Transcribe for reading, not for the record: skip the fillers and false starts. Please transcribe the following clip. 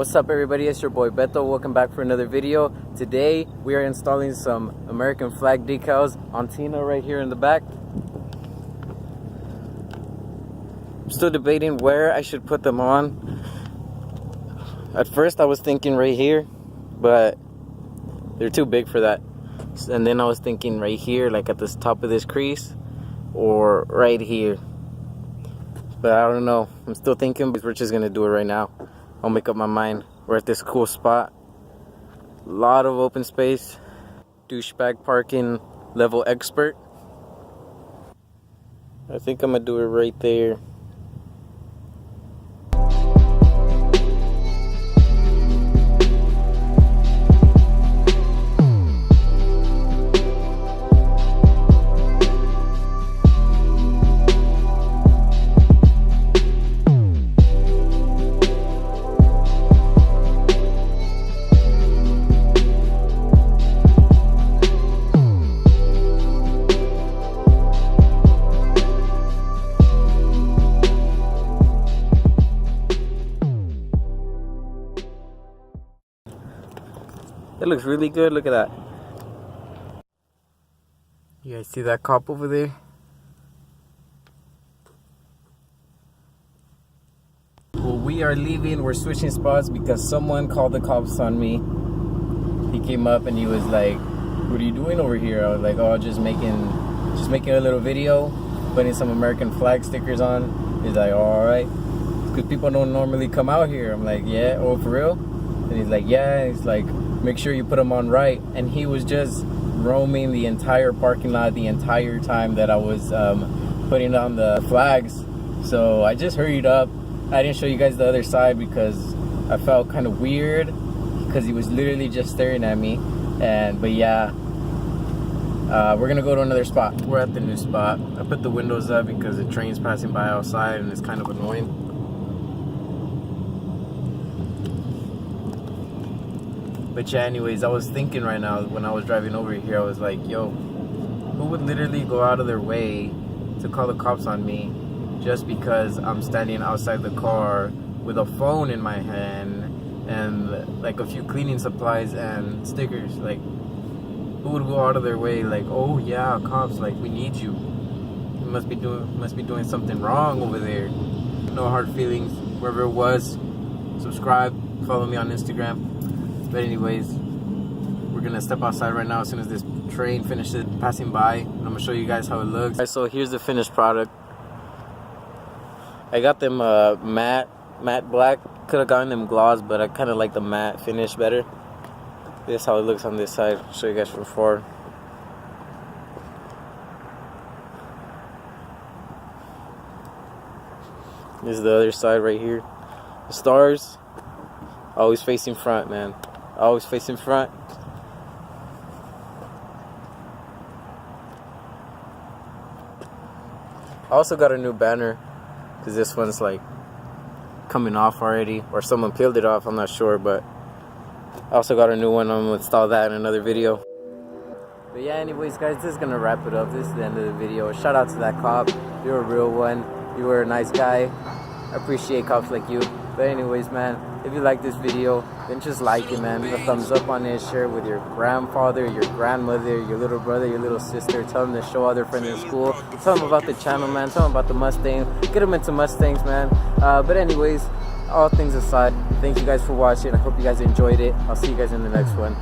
What's up everybody, it's your boy Beto. Welcome back for another video. Today we are installing some American flag decals on Tina right here in the back. I'm still debating where I should put them on. At first I was thinking right here, but they're too big for that. And then I was thinking right here, like at the top of this crease, or right here. But I don't know, I'm still thinking, but we're just gonna do it right now. I'll make up my mind. We're at this cool spot. A lot of open space. Douchebag parking level expert. I think I'm gonna do it right there. It looks really good. Look at that. You guys see that cop over there? Well, we are leaving. We're switching spots because someone called the cops on me. He came up and he was like, "What are you doing over here?" I was like, "Oh, just making a little video, putting some American flag stickers on." He's like, "Oh, all right," because people don't normally come out here. I'm like, "Yeah, oh, for real?" And he's like, "Yeah." He's like, "Make sure you put them on right." And he was just roaming the entire parking lot the entire time that I was putting on the flags. So I just hurried up. I didn't show you guys the other side because I felt kind of weird because he was literally just staring at me. But yeah, we're gonna go to another spot. We're at the new spot. I put the windows up because the train's passing by outside and it's kind of annoying. But yeah, anyways, I was thinking right now when I was driving over here, I was like, yo, who would literally go out of their way to call the cops on me just because I'm standing outside the car with a phone in my hand and like a few cleaning supplies and stickers? Like, who would go out of their way like, "Oh yeah, cops, like we need you. You must be doing something wrong over there." No hard feelings. Whoever it was, subscribe, follow me on Instagram. But anyways, we're gonna step outside right now as soon as this train finishes passing by. And I'm gonna show you guys how it looks. Alright, so here's the finished product. I got them matte black. Could have gotten them gloss, but I kind of like the matte finish better. This is how it looks on this side. I'll show you guys from far. This is the other side right here. The stars always facing front, man. Always facing front. I also got a new banner because this one's like coming off already, or someone peeled it off, I'm not sure, but I also got a new one. I'm gonna install that in another video. But yeah, anyways guys, this is gonna wrap it up. This is the end of the video. Shout out to that cop. You're a real one. You were a nice guy. I appreciate cops like you. But anyways, man, if you like this video, then just like it, man. Leave a thumbs up on it. Share it with your grandfather, your grandmother, your little brother, your little sister. Tell them to show all their friends in school. Tell them about the channel, man. Tell them about the Mustang. Get them into Mustangs, man. But anyways, all things aside, thank you guys for watching. I hope you guys enjoyed it. I'll see you guys in the next one.